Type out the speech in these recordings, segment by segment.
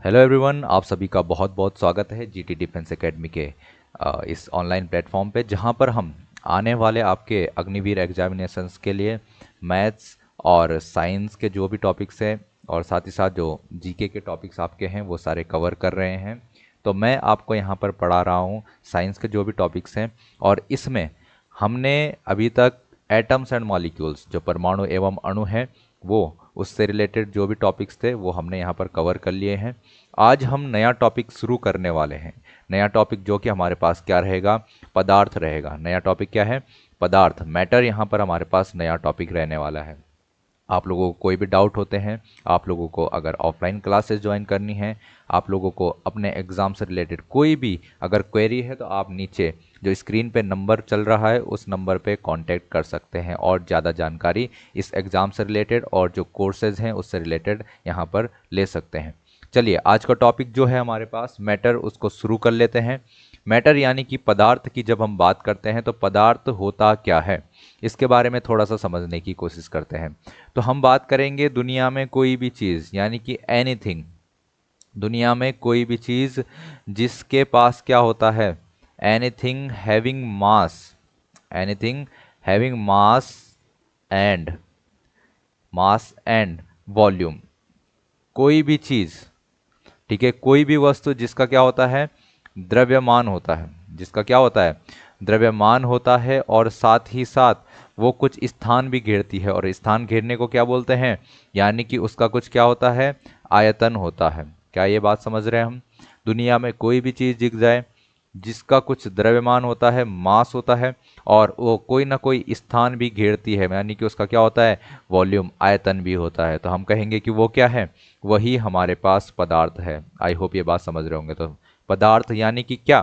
Hello everyone, आप सभी का बहुत बहुत स्वागत है जीटी डिफेंस एकेडमी के इस ऑनलाइन प्लेटफॉर्म पे, जहां पर हम आने वाले आपके अग्निवीर एग्जामिनेशंस के लिए मैथ्स और साइंस के जो भी टॉपिक्स हैं और साथ ही साथ जो जीके के टॉपिक्स आपके हैं वो सारे कवर कर रहे हैं। तो मैं आपको यहां पर पढ़ा रहा हूं साइंस के जो भी टॉपिक्स हैं, और इसमें हमने अभी तक एटम्स एंड मॉलिक्यूल्स, जो परमाणु एवं अणु हैं, वो उससे रिलेटेड जो भी टॉपिक्स थे वो हमने यहाँ पर कवर कर लिए हैं। आज हम नया टॉपिक शुरू करने वाले हैं। नया टॉपिक जो कि हमारे पास क्या रहेगा, पदार्थ रहेगा। नया टॉपिक क्या है, पदार्थ, मैटर। यहाँ पर हमारे पास नया टॉपिक रहने वाला है। आप लोगों को कोई भी डाउट होते हैं, आप लोगों को अगर ऑफलाइन क्लासेस ज्वाइन करनी है, आप लोगों को अपने एग्ज़ाम से रिलेटेड कोई भी अगर क्वेरी है, तो आप नीचे जो स्क्रीन पे नंबर चल रहा है उस नंबर पे कांटेक्ट कर सकते हैं और ज़्यादा जानकारी इस एग्ज़ाम से रिलेटेड और जो कोर्सेज हैं उससे रिलेटेड यहाँ पर ले सकते हैं। चलिए, आज का टॉपिक जो है हमारे पास मैटर, उसको शुरू कर लेते हैं। मैटर यानी कि पदार्थ की जब हम बात करते हैं तो पदार्थ होता क्या है, इसके बारे में थोड़ा सा समझने की कोशिश करते हैं। तो हम बात करेंगे दुनिया में कोई भी चीज़, यानी कि एनीथिंग। दुनिया में कोई भी चीज़ जिसके पास क्या होता है, anything having mass, anything having and mass and volume. कोई भी चीज़, ठीक है, कोई भी वस्तु जिसका क्या होता है, द्रव्यमान होता है, जिसका क्या होता है, द्रव्यमान होता है, और साथ ही साथ वो कुछ स्थान भी घेरती है। और स्थान घेरने को क्या बोलते हैं, यानी कि उसका कुछ क्या होता है, आयतन होता है। क्या ये बात समझ रहे हैं हम? दुनिया में कोई भी चीज़ दिख जाए जिसका कुछ द्रव्यमान होता है, मास होता है, और वो कोई ना कोई स्थान भी घेरती है, यानी कि उसका क्या होता है, वॉल्यूम, आयतन भी होता है, तो हम कहेंगे कि वो क्या है, वही हमारे पास पदार्थ है। आई होप ये बात समझ रहे होंगे। तो पदार्थ यानी कि क्या,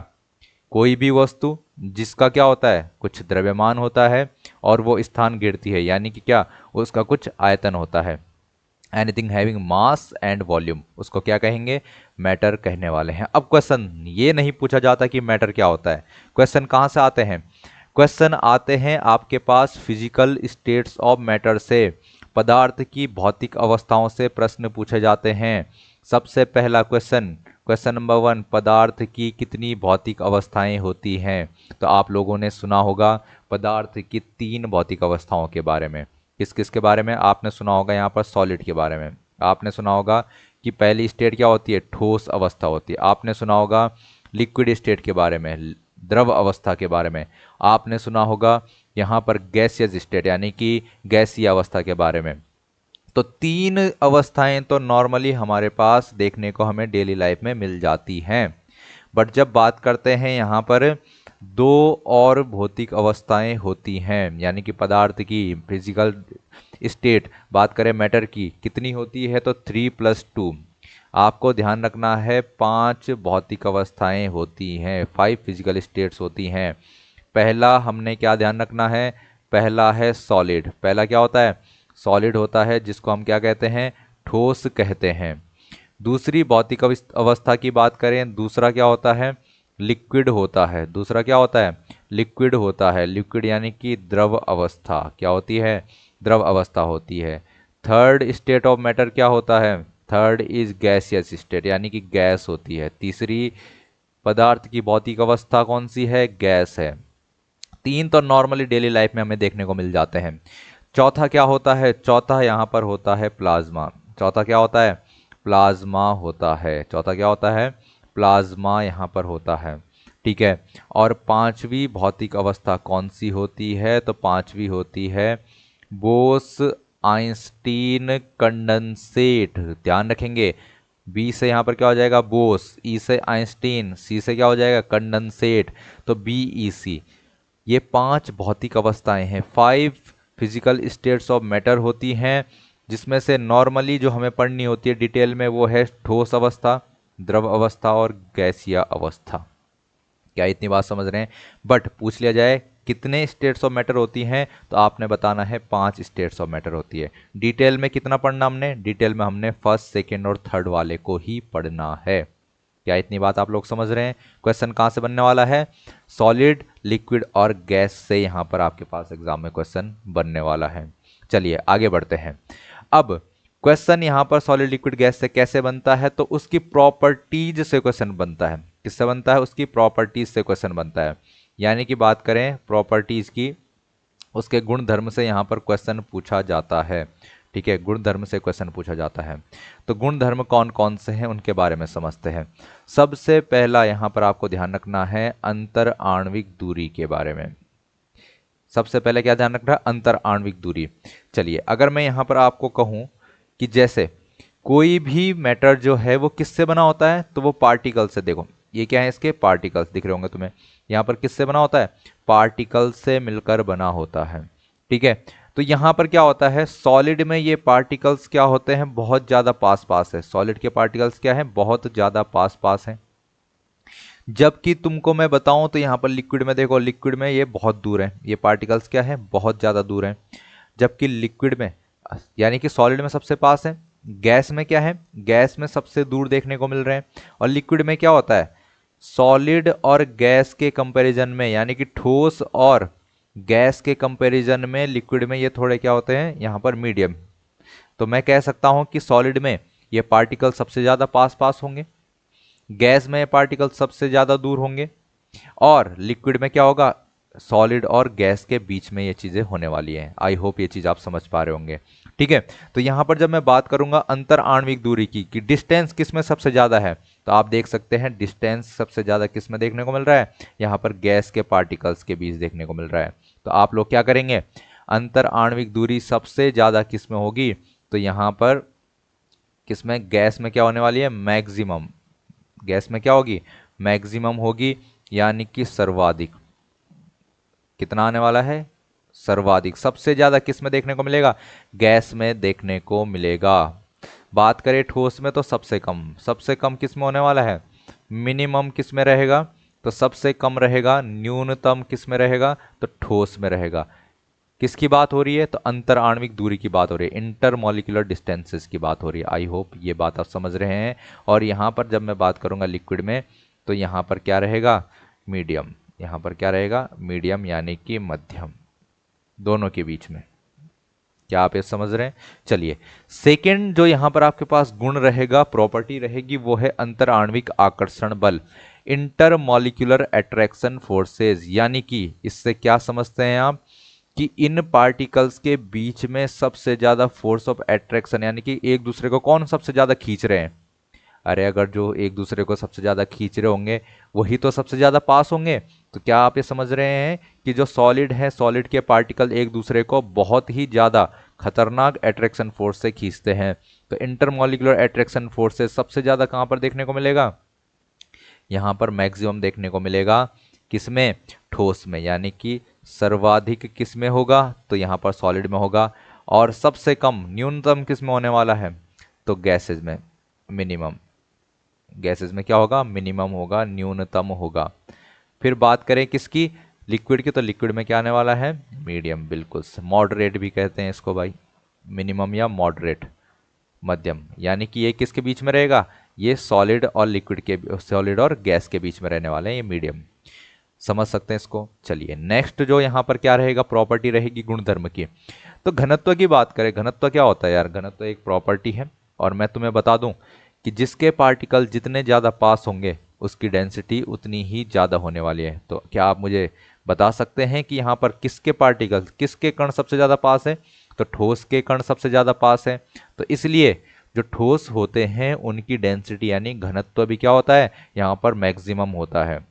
कोई भी वस्तु जिसका क्या होता है, कुछ द्रव्यमान होता है और वो स्थान घेरती है, यानी कि क्या, उसका कुछ आयतन होता है। Anything having mass and volume, उसको क्या कहेंगे, मैटर कहने वाले हैं। अब क्वेश्चन ये नहीं पूछा जाता कि मैटर क्या होता है। क्वेश्चन कहाँ से आते हैं, क्वेश्चन आते हैं आपके पास फिजिकल स्टेट्स ऑफ मैटर से, पदार्थ की भौतिक अवस्थाओं से प्रश्न पूछे जाते हैं। सबसे पहला क्वेश्चन, क्वेश्चन नंबर 1, पदार्थ की कितनी भौतिक अवस्थाएं होती हैं? तो आप लोगों ने सुना होगा पदार्थ की 3 भौतिक अवस्थाओं के बारे में। किस किस के बारे में आपने सुना होगा, यहाँ पर सॉलिड के बारे में आपने सुना होगा कि पहली स्टेट क्या होती है, ठोस अवस्था होती है। आपने सुना होगा लिक्विड स्टेट के बारे में, द्रव अवस्था के बारे में। आपने सुना होगा यहाँ पर गैसियस स्टेट यानी कि गैसीय अवस्था के बारे में। तो 3 अवस्थाएं तो नॉर्मली हमारे पास देखने को हमें डेली लाइफ में मिल जाती हैं। बट जब बात करते हैं यहाँ पर 2 और भौतिक अवस्थाएं होती हैं, यानी कि पदार्थ की फिजिकल स्टेट बात करें मैटर की, कितनी होती है, तो 3+2। आपको ध्यान रखना है 5 भौतिक अवस्थाएं होती हैं, 5 फिजिकल स्टेट्स होती हैं। पहला हमने क्या ध्यान रखना है, पहला है सॉलिड। पहला क्या होता है, सॉलिड होता है, जिसको हम क्या कहते हैं, ठोस कहते हैं। दूसरी भौतिक अवस्था की बात करें, दूसरा क्या होता है, लिक्विड होता है। दूसरा क्या होता है, लिक्विड होता है। लिक्विड यानी कि द्रव अवस्था, क्या होती है, द्रव अवस्था होती है। थर्ड स्टेट ऑफ मैटर क्या होता है, थर्ड इज गैसियस स्टेट, यानी कि गैस होती है। तीसरी पदार्थ की भौतिक अवस्था कौन सी है, गैस है। 3 तो नॉर्मली डेली लाइफ में हमें देखने को मिल जाते हैं। चौथा क्या होता है, चौथा यहाँ पर होता है प्लाज्मा। चौथा क्या होता है, प्लाज्मा होता है। चौथा क्या होता है, प्लाज्मा यहाँ पर होता है, ठीक है। और पांचवी भौतिक अवस्था कौन सी होती है, तो पांचवी होती है बोस आइंस्टीन कंडेंसेट। ध्यान रखेंगे, बी से यहाँ पर क्या हो जाएगा, बोस, ई से आइंस्टीन, सी से क्या हो जाएगा, कंडेंसेट, तो BEC। ये 5 भौतिक अवस्थाएं हैं, 5 फिजिकल स्टेट्स ऑफ मैटर होती हैं, जिसमें से नॉर्मली जो हमें पढ़नी होती है डिटेल में वो है ठोस अवस्था, द्रव अवस्था और गैसीय अवस्था। क्या इतनी बात समझ रहे हैं? बट पूछ लिया जाए कितने स्टेट्स ऑफ मैटर होती हैं, तो आपने बताना है 5 स्टेट्स ऑफ मैटर होती है। डिटेल में कितना पढ़ना हमने, डिटेल में हमने फर्स्ट, सेकेंड और थर्ड वाले को ही पढ़ना है। क्या इतनी बात आप लोग समझ रहे हैं? क्वेश्चन कहां से बनने वाला है, सॉलिड, लिक्विड और गैस से यहां पर आपके पास एग्जाम में क्वेश्चन बनने वाला है। चलिए आगे बढ़ते हैं। अब क्वेश्चन यहाँ पर सॉलिड लिक्विड गैस से कैसे बनता है, तो उसकी प्रॉपर्टीज से क्वेश्चन बनता है। किससे बनता है? उसकी प्रॉपर्टीज से क्वेश्चन बनता है। यानी कि बात करें प्रॉपर्टीज की, उसके गुण धर्म से यहाँ पर क्वेश्चन पूछा जाता है। ठीक है, गुण धर्म से क्वेश्चन पूछा जाता है। तो गुण धर्म कौन कौन से हैं उनके बारे में समझते हैं। सबसे पहला यहाँ पर आपको ध्यान रखना है अंतर आणविक दूरी के बारे में। सबसे पहले क्या ध्यान रखना है? अंतर आणविक दूरी। चलिए, अगर मैं यहाँ पर आपको कहूँ कि जैसे कोई भी मैटर जो है वो किससे बना होता है, तो वो पार्टिकल से। देखो ये क्या है, इसके पार्टिकल्स दिख रहे होंगे तुम्हें। यहाँ पर किससे बना होता है? पार्टिकल से मिलकर बना होता है। ठीक है, तो यहाँ पर क्या होता है, सॉलिड में ये पार्टिकल्स क्या होते हैं? बहुत ज्यादा पास पास है। सॉलिड के पार्टिकल्स क्या है? बहुत ज्यादा पास पास है। जबकि तुमको मैं बताऊं तो यहाँ पर लिक्विड में देखो, लिक्विड में ये बहुत दूर है, ये पार्टिकल्स क्या है? बहुत ज्यादा दूर है। जबकि लिक्विड में, यानी कि सॉलिड में सबसे पास है। गैस में क्या है? गैस में सबसे दूर देखने को मिल रहे हैं। और लिक्विड में क्या होता है? सॉलिड और गैस के कंपैरिजन में, यानी कि ठोस और गैस के कंपैरिजन में लिक्विड में ये थोड़े क्या होते हैं? यहाँ पर मीडियम। तो मैं कह सकता हूं कि सॉलिड में ये पार्टिकल सबसे ज्यादा पास पास होंगे, गैस में ये पार्टिकल सबसे ज्यादा दूर होंगे, और लिक्विड में क्या होगा? सॉलिड और गैस के बीच में ये चीजें होने वाली हैं। आई होप ये चीज आप समझ पा रहे होंगे। ठीक है, तो यहां पर जब मैं बात करूंगा अंतर आणविक दूरी की, कि डिस्टेंस किस में सबसे ज्यादा है, तो आप देख सकते हैं डिस्टेंस सबसे ज्यादा किस में देखने को मिल रहा है? यहां पर गैस के पार्टिकल्स के बीच देखने को मिल रहा है। तो आप लोग क्या करेंगे? अंतर आणविक दूरी सबसे ज्यादा किस में होगी? तो यहां पर किस में? गैस में क्या होने वाली है? मैक्सिमम। गैस में क्या होगी? मैक्सिमम होगी, यानी कि सर्वाधिक। कितना आने वाला है? सर्वाधिक। सबसे ज्यादा किस में देखने को मिलेगा? गैस में देखने को मिलेगा। बात करें ठोस में तो सबसे कम। सबसे कम किस में होने वाला है? मिनिमम किस में रहेगा? तो सबसे कम रहेगा। न्यूनतम किस में रहेगा? तो ठोस में रहेगा। किसकी बात हो रही है? तो अंतर आणविक दूरी की बात हो रही है, इंटरमॉलिक्यूलर डिस्टेंसेस की बात हो रही है। आई होप ये बात आप समझ रहे हैं। और यहां पर जब मैं बात करूंगा लिक्विड में, तो यहां पर क्या रहेगा? मीडियम। यहां पर क्या रहेगा? मीडियम, यानी कि मध्यम, दोनों के बीच में। क्या आप ये समझ रहे हैं? चलिए, सेकेंड जो यहां पर आपके पास गुण रहेगा, प्रॉपर्टी रहेगी, वो है अंतर आणविक आकर्षण बल, इंटरमॉलिक्यूलर अट्रैक्शन फोर्सेस। यानी कि इससे क्या समझते हैं आप? कि इन पार्टिकल्स के बीच में सबसे ज्यादा फोर्स ऑफ अट्रैक्शन, यानी कि एक दूसरे को कौन सबसे ज्यादा खींच रहे हैं? अरे अगर जो एक दूसरे को सबसे ज्यादा खींच रहे होंगे वही तो सबसे ज्यादा पास होंगे। तो क्या आप ये समझ रहे हैं कि जो सॉलिड है, सॉलिड के पार्टिकल एक दूसरे को बहुत ही ज्यादा खतरनाक अट्रैक्शन फोर्स से खींचते हैं। तो इंटरमॉलिक्यूलर अट्रैक्शन फोर्स से सबसे ज्यादा कहां पर देखने को मिलेगा? यहां पर मैक्सिमम देखने को मिलेगा। किसमें? ठोस में। यानी कि सर्वाधिक किस में होगा? तो यहां पर सॉलिड में होगा। और सबसे कम, न्यूनतम किस में होने वाला है? तो गैसेज में, मिनिमम। गैसेज में क्या होगा? मिनिमम होगा, न्यूनतम होगा। फिर बात करें किसकी? लिक्विड की, तो लिक्विड में क्या आने वाला है? मीडियम। बिल्कुल, मॉडरेट भी कहते हैं इसको भाई, मिनिमम या मॉडरेट, मध्यम। यानी कि ये किसके बीच में रहेगा? ये सॉलिड और लिक्विड के, सॉलिड और गैस के बीच में रहने वाले हैं, ये मीडियम। समझ सकते हैं इसको। चलिए, नेक्स्ट जो यहां पर क्या रहेगा? प्रॉपर्टी रहेगी गुणधर्म की। तो घनत्व की बात करें, घनत्व क्या होता है यार? घनत्व एक प्रॉपर्टी है, और मैं तुम्हें बता दूं कि जिसके पार्टिकल जितने ज्यादा पास होंगे उसकी डेंसिटी उतनी ही ज्यादा होने वाली है। तो क्या आप मुझे बता सकते हैं कि यहाँ पर किसके पार्टिकल, किसके कण सबसे ज्यादा पास है? तो ठोस के कण सबसे ज्यादा पास है। तो इसलिए जो ठोस होते हैं उनकी डेंसिटी यानी घनत्व भी क्या होता है? यहाँ पर मैक्सिमम होता है।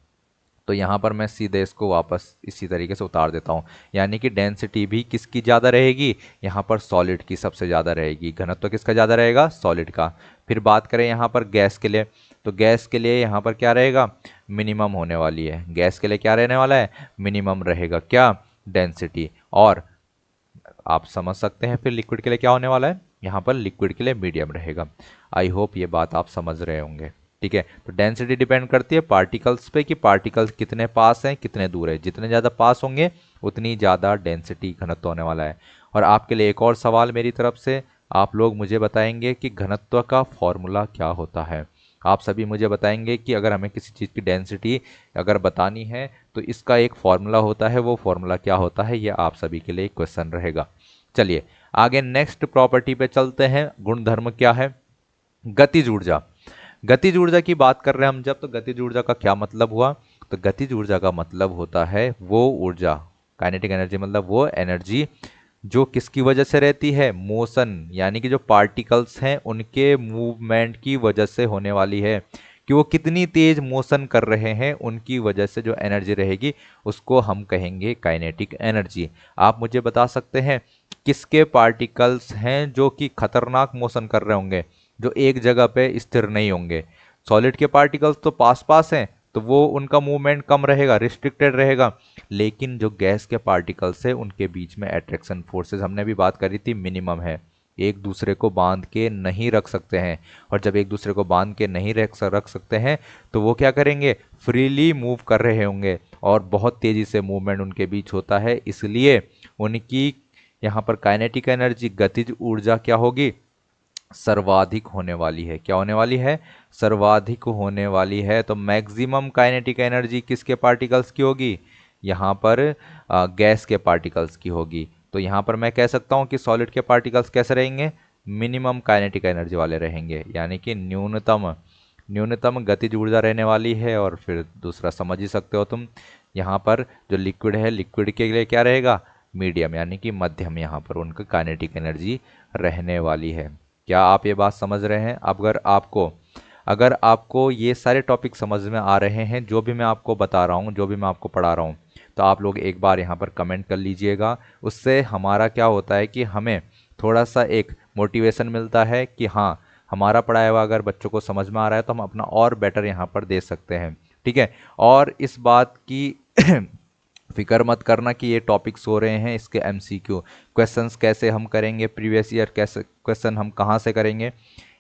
तो यहाँ पर मैं सीधे इसको वापस इसी तरीके से उतार देता हूँ, यानी कि डेंसिटी भी किसकी ज़्यादा रहेगी? यहाँ पर सॉलिड की सबसे ज़्यादा रहेगी। घनत्व किसका ज़्यादा रहेगा? सॉलिड का। फिर बात करें यहाँ पर गैस के लिए, तो गैस के लिए यहाँ पर क्या रहेगा? मिनिमम होने वाली है। गैस के लिए क्या रहने वाला है? मिनिमम रहेगा। क्या? डेंसिटी। और आप समझ सकते हैं फिर लिक्विड के लिए क्या होने वाला है? यहाँ पर लिक्विड के लिए मीडियम रहेगा। आई होप ये बात आप समझ रहे होंगे। ठीक है, तो डेंसिटी डिपेंड करती है पार्टिकल्स पे कि पार्टिकल्स कितने पास हैं, कितने दूर है। जितने ज़्यादा पास होंगे उतनी ज़्यादा डेंसिटी, घनत्व होने वाला है। और आपके लिए एक और सवाल मेरी तरफ से, आप लोग मुझे बताएंगे कि घनत्व का फॉर्मूला क्या होता है। आप सभी मुझे बताएंगे कि अगर हमें किसी चीज़ की डेंसिटी अगर बतानी है तो इसका एक फॉर्मूला होता है, वो फॉर्मूला क्या होता है? ये आप सभी के लिए एक क्वेश्चन रहेगा। चलिए, आगे नेक्स्ट प्रॉपर्टी पे चलते हैं। गुणधर्म क्या है? गतिज ऊर्जा। गतिज ऊर्जा की बात कर रहे हैं हम जब, तो गतिज ऊर्जा का क्या मतलब हुआ? तो गतिज ऊर्जा का मतलब होता है वो ऊर्जा, काइनेटिक एनर्जी मतलब वो एनर्जी जो किसकी वजह से रहती है? मोशन, यानी कि जो पार्टिकल्स हैं उनके मूवमेंट की वजह से होने वाली है, कि वो कितनी तेज मोशन कर रहे हैं उनकी वजह से जो एनर्जी रहेगी उसको हम कहेंगे काइनेटिक एनर्जी। आप मुझे बता सकते हैं किसके पार्टिकल्स हैं जो कि खतरनाक मोशन कर रहे होंगे, जो एक जगह पे स्थिर नहीं होंगे? सॉलिड के पार्टिकल्स तो पास पास हैं, तो वो उनका मूवमेंट कम रहेगा, रिस्ट्रिक्टेड रहेगा। लेकिन जो गैस के पार्टिकल्स है उनके बीच में अट्रैक्शन फोर्सेस, हमने भी बात करी थी, मिनिमम है, एक दूसरे को बांध के नहीं रख सकते हैं। और जब एक दूसरे को बांध के नहीं रख सकते हैं तो वो क्या करेंगे? फ्रीली मूव कर रहे होंगे और बहुत तेजी से मूवमेंट उनके बीच होता है, इसलिए उनकी यहाँ पर काइनेटिक एनर्जी, गतिज ऊर्जा क्या होगी? सर्वाधिक होने वाली है। क्या होने वाली है? सर्वाधिक होने वाली है। तो मैक्सिमम काइनेटिक एनर्जी किसके पार्टिकल्स की होगी? यहाँ पर गैस के पार्टिकल्स की होगी। तो यहाँ पर मैं कह सकता हूँ कि सॉलिड के पार्टिकल्स कैसे रहेंगे? मिनिमम काइनेटिक एनर्जी वाले रहेंगे, यानी कि न्यूनतम न्यूनतम गतिज ऊर्जा रहने वाली है। और फिर दूसरा समझ ही सकते हो तुम, यहाँ पर जो लिक्विड है, लिक्विड के लिए क्या रहेगा? मीडियम, यानी कि मध्यम, यहाँ पर उनका काइनेटिक एनर्जी रहने वाली है। क्या आप ये बात समझ रहे हैं? अगर आपको ये सारे टॉपिक समझ में आ रहे हैं, जो भी मैं आपको बता रहा हूँ, जो भी मैं आपको पढ़ा रहा हूँ, तो आप लोग एक बार यहाँ पर कमेंट कर लीजिएगा। उससे हमारा क्या होता है कि हमें थोड़ा सा एक मोटिवेशन मिलता है कि हाँ, हमारा पढ़ाया हुआ अगर बच्चों को समझ में आ रहा है तो हम अपना और बेटर यहाँ पर दे सकते हैं। ठीक है? और इस बात की फिक्र मत करना कि ये टॉपिक्स हो रहे हैं, इसके एमसीक्यू क्वेश्चंस कैसे हम करेंगे, प्रीवियस ईयर कैसे क्वेश्चन हम कहाँ से करेंगे।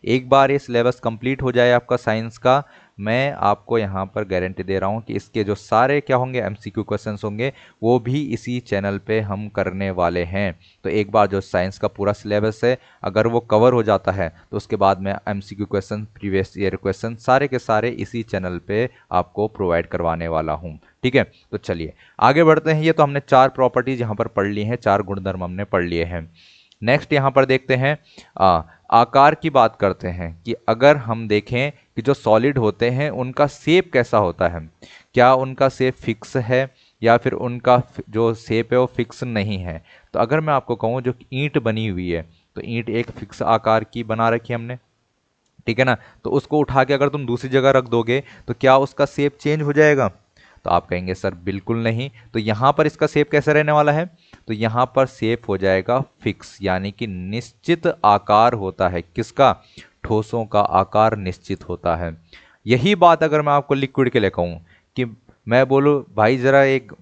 एक बार ये सिलेबस कंप्लीट हो जाए आपका साइंस का, मैं आपको यहाँ पर गारंटी दे रहा हूँ कि इसके जो सारे क्या होंगे, एमसीक्यू क्वेश्चंस होंगे, वो भी इसी चैनल पे हम करने वाले हैं। तो एक बार जो साइंस का पूरा सिलेबस है अगर वो कवर हो जाता है तो उसके बाद मैं MCQ question, previous year question सारे के सारे इसी चैनल पे आपको प्रोवाइड करवाने वाला हूँ। ठीक है? तो चलिए आगे बढ़ते हैं। ये तो हमने चार प्रॉपर्टीज यहाँ पर पढ़ ली हैं, चार गुणधर्म हमने पढ़ लिए हैं। नेक्स्ट यहाँ पर देखते हैं, आकार की बात करते हैं कि अगर हम देखें कि जो सॉलिड होते हैं उनका शेप कैसा होता है, क्या उनका शेप फिक्स है या फिर उनका जो शेप है वो फिक्स नहीं है। तो अगर मैं आपको कहूँ जो ईंट बनी हुई है, तो ईंट एक फिक्स आकार की बना रखी है हमने, ठीक है ना? तो उसको उठा के अगर तुम दूसरी जगह रख दोगे तो क्या उसका शेप चेंज हो जाएगा? तो आप कहेंगे सर बिल्कुल नहीं। तो यहाँ पर इसका शेप कैसे रहने वाला है? तो यहाँ पर शेप हो जाएगा फिक्स, यानी कि निश्चित आकार होता है। किसका? ठोसों का आकार निश्चित होता है। यही बात अगर मैं आपको लिक्विड के लिए कहूँ कि मैं बोलूँ भाई जरा एक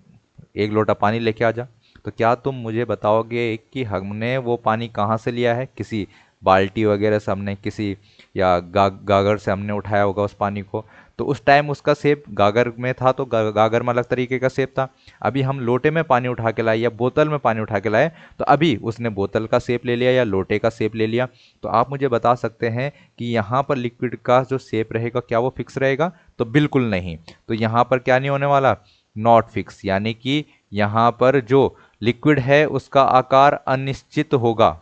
एक लोटा पानी लेके आ जा, तो क्या तुम मुझे बताओगे कि हमने वो पानी कहाँ से लिया है? किसी बाल्टी वगैरह से हमने, किसी या गागर से हमने उठाया होगा उस पानी को। तो उस टाइम उसका शेप गागर में था तो गागर में अलग तरीके का शेप था। अभी हम लोटे में पानी उठा के लाए या बोतल में पानी उठा के लाए तो अभी उसने बोतल का शेप ले लिया या लोटे का शेप ले लिया। तो आप मुझे बता सकते हैं कि यहाँ पर लिक्विड का जो शेप रहेगा क्या वो फिक्स रहेगा? तो बिल्कुल नहीं। तो यहाँ पर क्या नहीं होने वाला? नॉट फिक्स, यानी कि यहाँ पर जो लिक्विड है उसका आकार अनिश्चित होगा।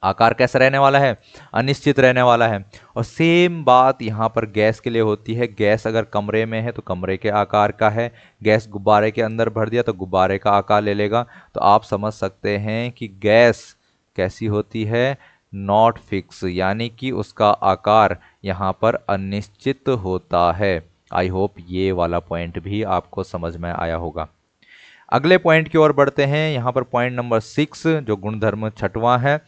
आकार कैसा रहने वाला है? अनिश्चित रहने वाला है। और सेम बात यहाँ पर गैस के लिए होती है। गैस अगर कमरे में है तो कमरे के आकार का है, गैस गुब्बारे के अंदर भर दिया तो गुब्बारे का आकार ले लेगा। तो आप समझ सकते हैं कि गैस कैसी होती है? नॉट फिक्स, यानी कि उसका आकार यहाँ पर अनिश्चित होता है। आई होप ये वाला पॉइंट भी आपको समझ में आया होगा। अगले पॉइंट की ओर बढ़ते हैं। यहाँ पर पॉइंट नंबर 6 जो गुणधर्म छठवां है,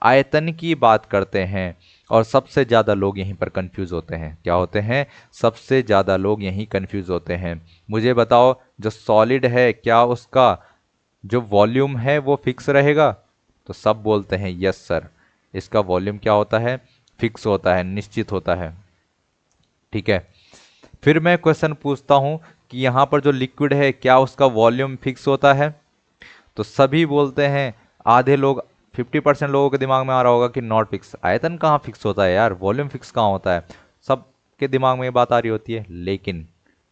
आयतन की बात करते हैं। और सबसे ज़्यादा लोग यहीं पर कंफ्यूज होते हैं। क्या होते हैं? सबसे ज़्यादा लोग यहीं कंफ्यूज होते हैं। मुझे बताओ जो सॉलिड है क्या उसका जो वॉल्यूम है वो फिक्स रहेगा? तो सब बोलते हैं यस सर, इसका वॉल्यूम क्या होता है? फिक्स होता है, निश्चित होता है। ठीक है? फिर मैं क्वेश्चन पूछता हूं कि यहां पर जो लिक्विड है क्या उसका वॉल्यूम फिक्स होता है? तो सभी बोलते हैं, आधे लोग 50% लोगों के दिमाग में आ रहा होगा कि नॉट फिक्स। आयतन कहाँ फिक्स होता है यार, वॉल्यूम फिक्स कहाँ होता है? सबके दिमाग में ये बात आ रही होती है। लेकिन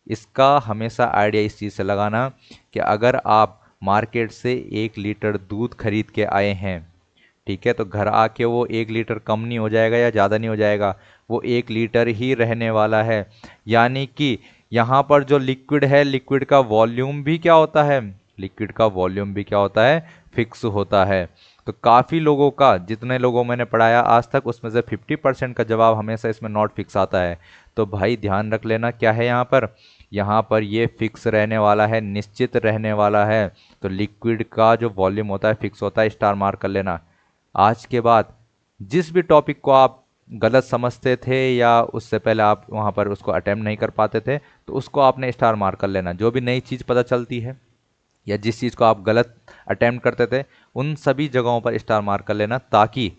इसका हमेशा आइडिया इस चीज़ से लगाना कि अगर आप मार्केट से 1 लीटर दूध खरीद के आए हैं ठीक है, तो घर आके वो 1 लीटर कम नहीं हो जाएगा या ज़्यादा नहीं हो जाएगा, वो 1 लीटर ही रहने वाला है। यानी कि यहाँ पर जो लिक्विड है, लिक्विड का वॉल्यूम भी क्या होता है, लिक्विड का वॉल्यूम भी क्या होता है, फिक्स होता है। तो काफ़ी लोगों का, जितने लोगों मैंने पढ़ाया आज तक, उसमें से 50% का जवाब हमेशा इसमें नॉट फिक्स आता है। तो भाई ध्यान रख लेना क्या है यहाँ पर ये फिक्स रहने वाला है, निश्चित रहने वाला है। तो लिक्विड का जो वॉल्यूम होता है फिक्स होता है, स्टार मार्क कर लेना। आज के बाद जिस भी टॉपिक को आप गलत समझते थे या उससे पहले आप वहाँ पर उसको अटेम्प्ट नहीं कर पाते थे, तो उसको आपने स्टार मार्क कर लेना। जो भी नई चीज़ पता चलती है या जिस चीज़ को आप गलत अटेम्प्ट करते थे, उन सभी जगहों पर स्टार मार्क कर लेना, ताकि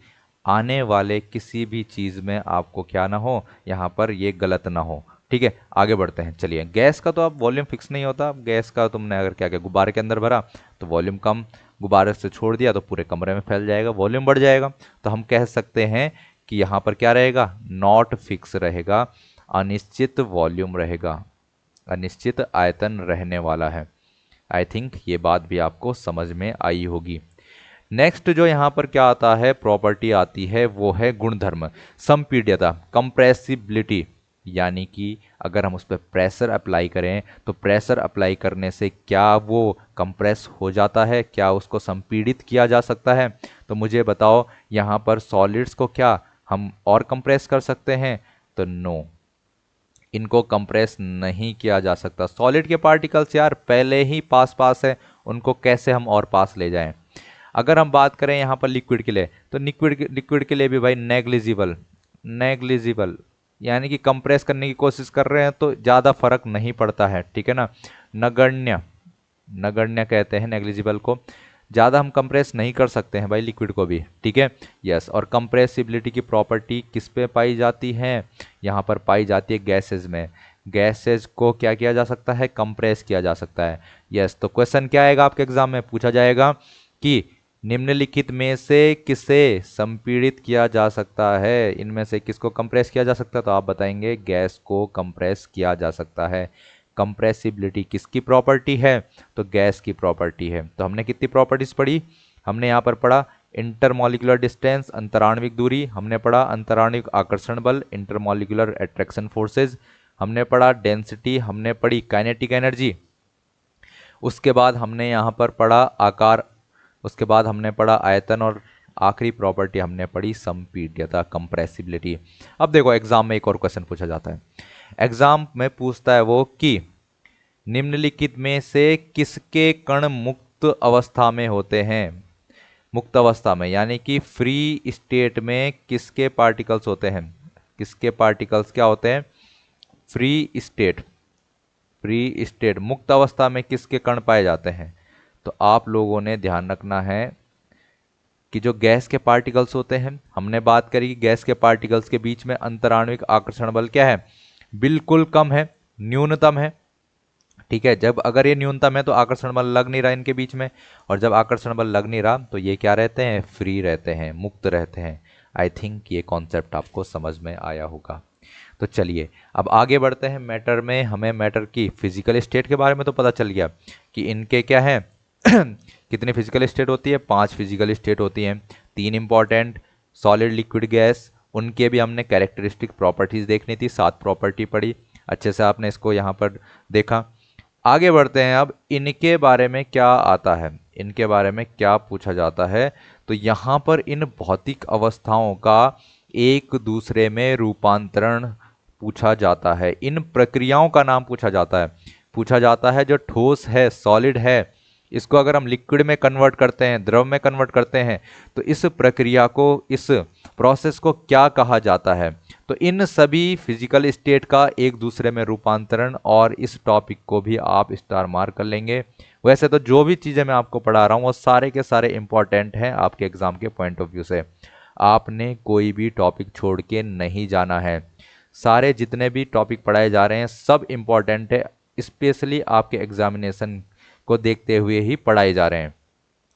आने वाले किसी भी चीज़ में आपको क्या ना हो, यहाँ पर ये गलत ना हो। ठीक है, आगे बढ़ते हैं। चलिए, गैस का तो अब वॉल्यूम फिक्स नहीं होता। गैस का तुमने अगर क्या क्या गुब्बारे के अंदर भरा तो वॉल्यूम कम, गुब्बारे से छोड़ दिया तो पूरे कमरे में फैल जाएगा, वॉल्यूम बढ़ जाएगा। तो हम कह सकते हैं कि यहाँ पर क्या रहेगा, नॉट फिक्स रहेगा, अनिश्चित वॉल्यूम रहेगा, अनिश्चित आयतन रहने वाला है। आई थिंक ये बात भी आपको समझ में आई होगी। नेक्स्ट जो यहाँ पर क्या आता है, प्रॉपर्टी आती है, वो है गुणधर्म। संपीड्यता, कंप्रेसिबिलिटी, यानी कि अगर हम उस पर प्रेशर अप्लाई करें तो प्रेशर अप्लाई करने से क्या वो कंप्रेस हो जाता है, क्या उसको संपीड़ित किया जा सकता है। तो मुझे बताओ, यहाँ पर सॉलिड्स को क्या हम और कंप्रेस कर सकते हैं? तो नो, इनको कंप्रेस नहीं किया जा सकता। सॉलिड के पार्टिकल्स यार पहले ही पास पास है, उनको कैसे हम और पास ले जाएं। अगर हम बात करें यहाँ पर लिक्विड के लिए, तो लिक्विड के लिए भी भाई नेग्लिजिबल, नेग्लिजिबल यानी कि कंप्रेस करने की कोशिश कर रहे हैं तो ज़्यादा फर्क नहीं पड़ता है, ठीक है ना। नगण्य, नगण्य कहते हैं नेग्लिजिबल को, ज़्यादा हम कंप्रेस नहीं कर सकते हैं भाई लिक्विड को भी, ठीक है। यस, और कंप्रेसिबिलिटी की प्रॉपर्टी किस पे पाई जाती है, यहाँ पर पाई जाती है गैसेज में। गैसेज को क्या किया जा सकता है, कंप्रेस किया जा सकता है। यस, तो क्वेश्चन क्या आएगा आपके एग्जाम में, पूछा जाएगा कि निम्नलिखित में से किसे संपीड़ित किया जा सकता है, इनमें से किसको कंप्रेस किया जा सकता है, तो आप बताएंगे गैस को कंप्रेस किया जा सकता है। कंप्रेसिबिलिटी किसकी प्रॉपर्टी है, तो गैस की प्रॉपर्टी है। तो हमने कितनी प्रॉपर्टीज पढ़ी, हमने यहाँ पर पढ़ा इंटरमॉलिक्यूलर डिस्टेंस, अंतराण्विक दूरी, हमने पढ़ा अंतराण्विक आकर्षण बल, इंटरमॉलिक्यूलर अट्रैक्शन फोर्सेज, हमने पढ़ा डेंसिटी, हमने पढ़ी काइनेटिक एनर्जी, उसके बाद हमने यहाँ पर पढ़ा आकार, उसके बाद हमने पढ़ा आयतन, और आखिरी प्रॉपर्टी हमने पढ़ी संपीड्यता, कंप्रेसिबिलिटी। अब देखो एग्जाम में एक और क्वेश्चन पूछा जाता है, एग्जाम में पूछता है वो कि निम्नलिखित में से किसके कण मुक्त अवस्था में होते हैं। मुक्त अवस्था में यानी कि फ्री स्टेट में किसके पार्टिकल्स होते हैं, किसके पार्टिकल्स क्या होते हैं, फ्री स्टेट, फ्री स्टेट मुक्त अवस्था में किसके कण पाए जाते हैं। तो आप लोगों ने ध्यान रखना है कि जो गैस के पार्टिकल्स होते हैं, हमने बात करी कि गैस के पार्टिकल्स के बीच में अंतराण्विक आकर्षण बल क्या है, बिल्कुल कम है, न्यूनतम है, ठीक है। जब अगर ये न्यूनतम है तो आकर्षण बल लग नहीं रहा इनके बीच में, और जब आकर्षण बल लग नहीं रहा तो ये क्या रहते हैं, फ्री रहते हैं, मुक्त रहते हैं। आई थिंक ये कॉन्सेप्ट आपको समझ में आया होगा। तो चलिए अब आगे बढ़ते हैं मैटर में। हमें मैटर की फिजिकल स्टेट के बारे में तो पता चल गया कि इनके क्या है कितनी फिजिकल स्टेट होती है, 5 फिजिकल स्टेट होती हैं। 3 इंपॉर्टेंट, सॉलिड, लिक्विड, गैस, उनके भी हमने कैरेक्टरिस्टिक प्रॉपर्टीज देखनी थी, 7 प्रॉपर्टी पढ़ी, अच्छे से आपने इसको यहाँ पर देखा। आगे बढ़ते हैं, अब इनके बारे में क्या आता है, इनके बारे में क्या पूछा जाता है। तो यहाँ पर इन भौतिक अवस्थाओं का एक दूसरे में रूपांतरण पूछा जाता है, इन प्रक्रियाओं का नाम पूछा जाता है जो ठोस है, सॉलिड है, इसको अगर हम लिक्विड में कन्वर्ट करते हैं, द्रव में कन्वर्ट करते हैं, तो इस प्रक्रिया को, इस प्रोसेस को क्या कहा जाता है। तो इन सभी फिजिकल स्टेट का एक दूसरे में रूपांतरण, और इस टॉपिक को भी आप स्टार मार्क कर लेंगे। वैसे तो जो भी चीज़ें मैं आपको पढ़ा रहा हूँ वो सारे के सारे इंपॉर्टेंट हैं आपके एग्जाम के पॉइंट ऑफ व्यू से, आपने कोई भी टॉपिक छोड़ के नहीं जाना है। सारे जितने भी टॉपिक पढ़ाए जा रहे हैं सब इंपॉर्टेंट है, स्पेशली आपके एग्जामिनेशन को देखते हुए ही पढ़ाए जा रहे हैं।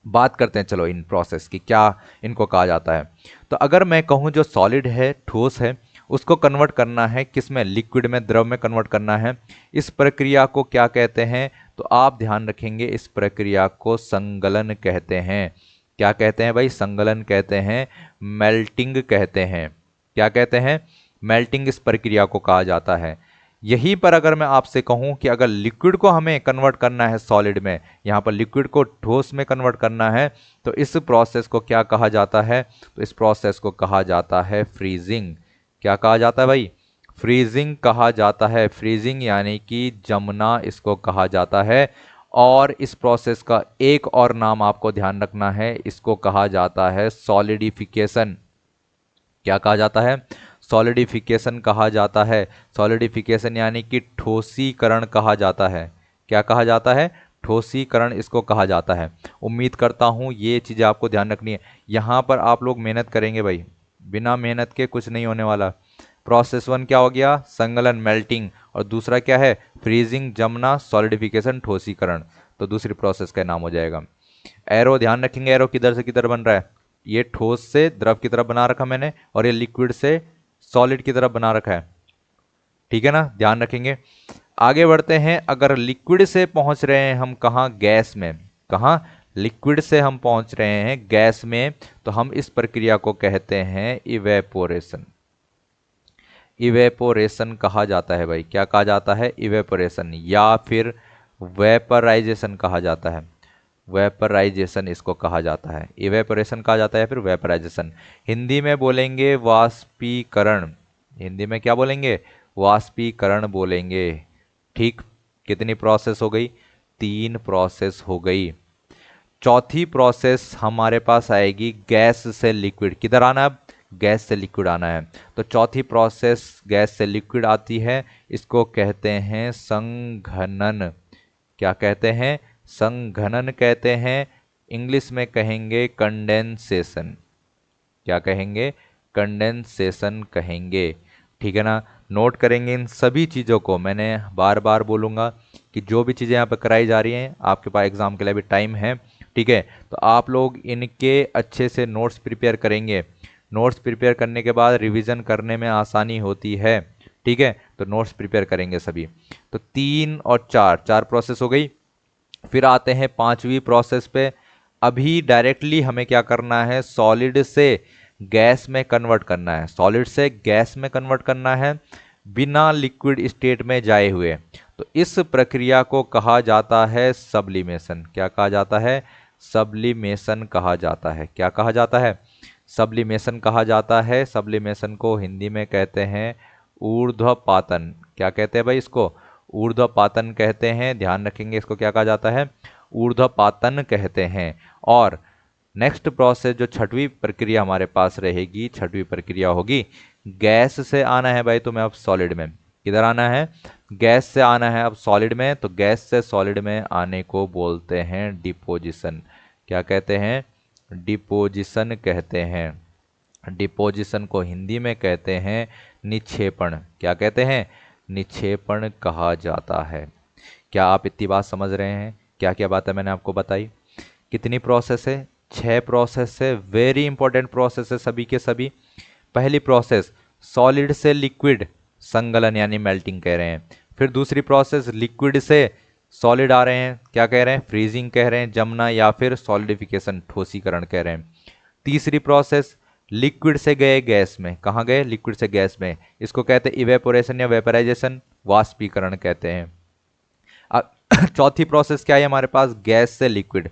बात करते हैं चलो इन प्रोसेस की, क्या इनको कहा जाता है। तो अगर मैं कहूँ जो सॉलिड है, ठोस है, उसको कन्वर्ट करना है किस में, लिक्विड में, द्रव में कन्वर्ट करना है, इस प्रक्रिया को क्या कहते हैं, तो आप ध्यान रखेंगे इस प्रक्रिया को संगलन कहते हैं। क्या कहते हैं भाई? संगलन कहते हैं, मेल्टिंग कहते हैं। क्या कहते हैं? मेल्टिंग इस प्रक्रिया को कहा जाता है। यहीं पर अगर मैं आपसे कहूं कि अगर लिक्विड को हमें कन्वर्ट करना है सॉलिड में, यहां पर लिक्विड को ठोस में कन्वर्ट करना है, तो इस प्रोसेस को क्या कहा जाता है? तो इस प्रोसेस को कहा जाता है फ्रीजिंग। क्या कहा जाता है भाई? फ्रीजिंग कहा जाता है। फ्रीजिंग यानी कि जमना इसको कहा जाता है। और इस प्रोसेस का एक और नाम आपको ध्यान रखना है, इसको कहा जाता है सॉलिडिफिकेशन। क्या कहा जाता है? सॉलिडिफिकेशन कहा जाता है। सॉलिडिफिकेशन यानी कि ठोसीकरण कहा जाता है। क्या कहा जाता है? ठोसीकरण इसको कहा जाता है। उम्मीद करता हूं ये चीज़ें आपको ध्यान रखनी है। यहां पर आप लोग मेहनत करेंगे भाई, बिना मेहनत के कुछ नहीं होने वाला। प्रोसेस वन क्या हो गया? संगलन, मेल्टिंग। और दूसरा क्या है? फ्रीजिंग, जमना, सॉलिडिफिकेशन, ठोसीकरण। तो दूसरी प्रोसेस का नाम हो जाएगा। एरो ध्यान रखेंगे, एरो किधर से किधर बन रहा है? ये ठोस से द्रव की तरफ बना रखा मैंने, और ये लिक्विड से सॉलिड की तरफ बना रखा है। ठीक है ना? ध्यान रखेंगे। आगे बढ़ते हैं। अगर लिक्विड से पहुंच रहे हैं हम कहाँ? गैस में। कहाँ? लिक्विड से हम पहुंच रहे हैं गैस में, तो हम इस प्रक्रिया को कहते हैं इवेपोरेशन। इवेपोरेशन कहा जाता है भाई। क्या कहा जाता है? इवेपोरेशन, या फिर वेपराइजेशन कहा जाता है। वेपराइजेशन इसको कहा जाता है। इवेपोरेशन कहा जाता है या फिर वेपराइजेशन। हिंदी में बोलेंगे वाष्पीकरण। हिंदी में क्या बोलेंगे? वाष्पीकरण बोलेंगे। ठीक। कितनी प्रोसेस हो गई? 3 प्रोसेस हो गई। चौथी प्रोसेस हमारे पास आएगी गैस से लिक्विड। किधर आना है अब? गैस से लिक्विड आना है। तो चौथी प्रोसेस गैस से लिक्विड आती है, इसको कहते हैं संघनन। क्या कहते हैं? संघनन कहते हैं। इंग्लिश में कहेंगे कंडेंसेशन। क्या कहेंगे? कंडेंसेशन कहेंगे। ठीक है ना? नोट करेंगे इन सभी चीज़ों को। मैंने बार बार बोलूँगा कि जो भी चीज़ें यहाँ पर कराई जा रही हैं, आपके पास एग्जाम के लिए भी टाइम है। ठीक है? तो आप लोग इनके अच्छे से नोट्स प्रिपेयर करेंगे। नोट्स प्रिपेयर करने के बाद रिवीजन करने में आसानी होती है। ठीक है? तो नोट्स प्रिपेयर करेंगे सभी। तो 3 और 4, 4 प्रोसेस हो गई। फिर आते हैं 5वीं प्रोसेस पे। अभी डायरेक्टली हमें क्या करना है? सॉलिड से गैस में कन्वर्ट करना है। सॉलिड से गैस में कन्वर्ट करना है, बिना लिक्विड स्टेट में जाए हुए। तो इस प्रक्रिया को कहा जाता है सब्लिमेशन। क्या कहा जाता है? सब्लिमेशन कहा जाता है। क्या कहा जाता है? सब्लिमेशन कहा जाता है। सब्लिमेशन को हिंदी में कहते हैं ऊर्ध्वपातन। क्या कहते हैं भाई इसको? ऊर्ध्वपातन कहते हैं। ध्यान रखेंगे, इसको क्या कहा जाता है? ऊर्ध्वपातन कहते हैं। और नेक्स्ट प्रोसेस जो छठवीं प्रक्रिया हमारे पास रहेगी, छठवीं प्रक्रिया होगी गैस से आना है भाई तुम्हें अब सॉलिड में। किधर आना है? गैस से आना है अब सॉलिड में। तो गैस से सॉलिड में आने को बोलते हैं डिपोजिशन। क्या कहते हैं? डिपोजिशन कहते हैं। डिपोजिशन को हिंदी में कहते हैं निक्षेपण। क्या कहते हैं? निक्षेपण कहा जाता है। क्या आप इतनी बात समझ रहे हैं? क्या क्या बात है मैंने आपको बताई? कितनी प्रोसेस है? 6 प्रोसेस है। वेरी इंपॉर्टेंट प्रोसेस है सभी के सभी। पहली प्रोसेस सॉलिड से लिक्विड, संगलन यानी मेल्टिंग कह रहे हैं। फिर दूसरी प्रोसेस लिक्विड से सॉलिड आ रहे हैं, क्या कह रहे हैं? फ्रीजिंग कह रहे हैं, जमना या फिर सॉलिडिफिकेशन, ठोसीकरण कह रहे हैं। तीसरी प्रोसेस लिक्विड से गए गैस में। कहाँ गए? लिक्विड से गैस में। इसको कहते हैं इवेपोरेशन या वेपराइजेशन, वाष्पीकरण कहते हैं। चौथी प्रोसेस क्या है हमारे पास? गैस से लिक्विड।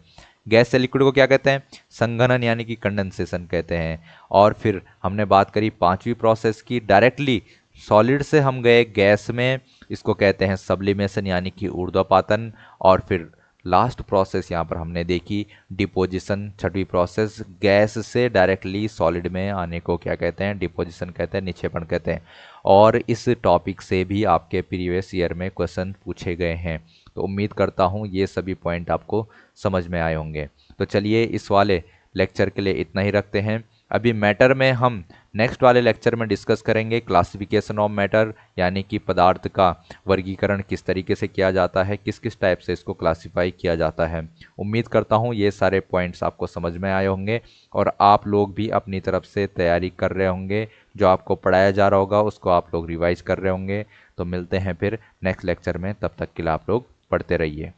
गैस से लिक्विड को क्या कहते हैं? संघनन यानी कि कंडेंसेशन कहते हैं। और फिर हमने बात करी 5वीं प्रोसेस की, डायरेक्टली सॉलिड से हम गए गैस में, इसको कहते हैं सब्लिमेशन यानी कि ऊर्ध्वपातन। और फिर लास्ट प्रोसेस यहाँ पर हमने देखी डिपोजिशन, छठवीं प्रोसेस गैस से डायरेक्टली सॉलिड में आने को क्या कहते हैं? डिपोजिशन कहते हैं, निक्षेपण कहते हैं। और इस टॉपिक से भी आपके प्रीवियस ईयर में क्वेश्चन पूछे गए हैं। तो उम्मीद करता हूँ ये सभी पॉइंट आपको समझ में आए होंगे। तो चलिए इस वाले लेक्चर के लिए इतना ही रखते हैं। अभी मैटर में हम नेक्स्ट वाले लेक्चर में डिस्कस करेंगे क्लासिफिकेशन ऑफ मैटर, यानी कि पदार्थ का वर्गीकरण किस तरीके से किया जाता है, किस किस टाइप से इसको क्लासिफाई किया जाता है। उम्मीद करता हूँ ये सारे पॉइंट्स आपको समझ में आए होंगे और आप लोग भी अपनी तरफ से तैयारी कर रहे होंगे। जो आपको पढ़ाया जा रहा होगा उसको आप लोग रिवाइज कर रहे होंगे। तो मिलते हैं फिर नेक्स्ट लेक्चर में, तब तक के लिए आप लोग पढ़ते रहिए।